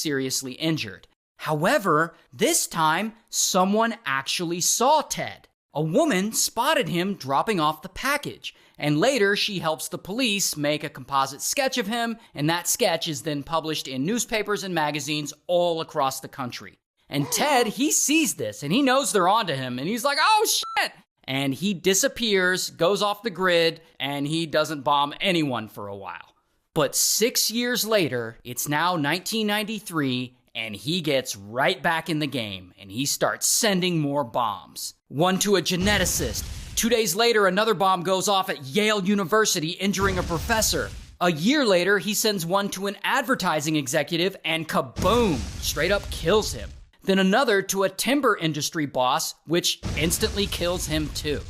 seriously injured. However, this time, someone actually saw Ted. A woman spotted him dropping off the package, and later she helps the police make a composite sketch of him, and that sketch is then published in newspapers and magazines all across the country. And Ted, he sees this, and he knows they're onto him, and he's like, oh shit! And he disappears, goes off the grid, and he doesn't bomb anyone for a while. But 6 years later, it's now 1993, and he gets right back in the game, and he starts sending more bombs. One to a geneticist. 2 days later, another bomb goes off at Yale University, injuring a professor. A year later, he sends one to an advertising executive, and kaboom, straight up kills him. Then another to a timber industry boss, which instantly kills him too.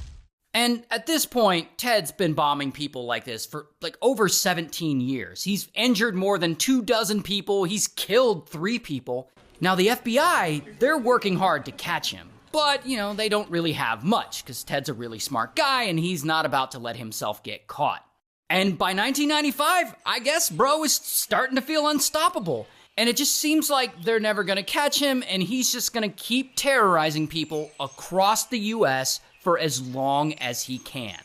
And at this point, Ted's been bombing people like this for over 17 years. He's injured more than 24 people. He's killed 3 people. Now the FBI, they're working hard to catch him. But, they don't really have much because Ted's a really smart guy and he's not about to let himself get caught. And by 1995, I guess bro is starting to feel unstoppable. And it just seems like they're never going to catch him and he's just going to keep terrorizing people across the US for as long as he can.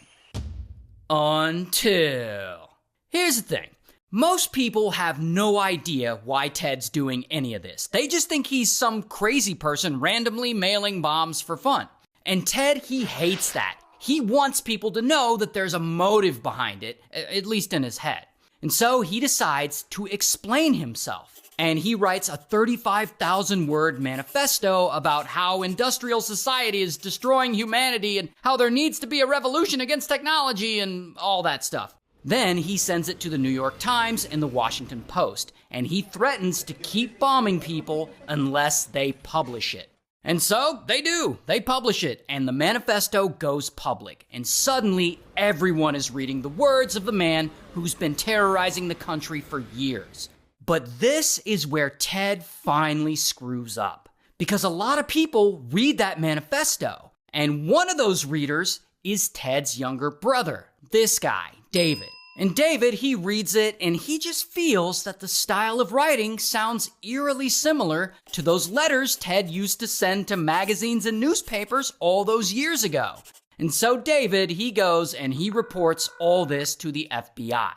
Until... Here's the thing. Most people have no idea why Ted's doing any of this. They just think he's some crazy person randomly mailing bombs for fun. And Ted, he hates that. He wants people to know that there's a motive behind it, at least in his head. And so he decides to explain himself. And he writes a 35,000-word manifesto about how industrial society is destroying humanity and how there needs to be a revolution against technology and all that stuff. Then he sends it to the New York Times and the Washington Post, and he threatens to keep bombing people unless they publish it. And so they do. They publish it, and the manifesto goes public. And suddenly, everyone is reading the words of the man who's been terrorizing the country for years. But this is where Ted finally screws up. Because a lot of people read that manifesto. And one of those readers is Ted's younger brother, this guy, David. And David, he reads it and he just feels that the style of writing sounds eerily similar to those letters Ted used to send to magazines and newspapers all those years ago. And so David, he goes and he reports all this to the FBI.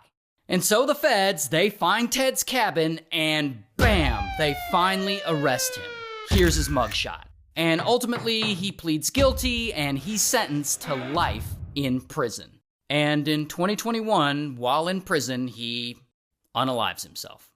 And so the feds, they find Ted's cabin and bam, they finally arrest him. Here's his mugshot. And ultimately, he pleads guilty and he's sentenced to life in prison. And in 2021, while in prison, he unalives himself.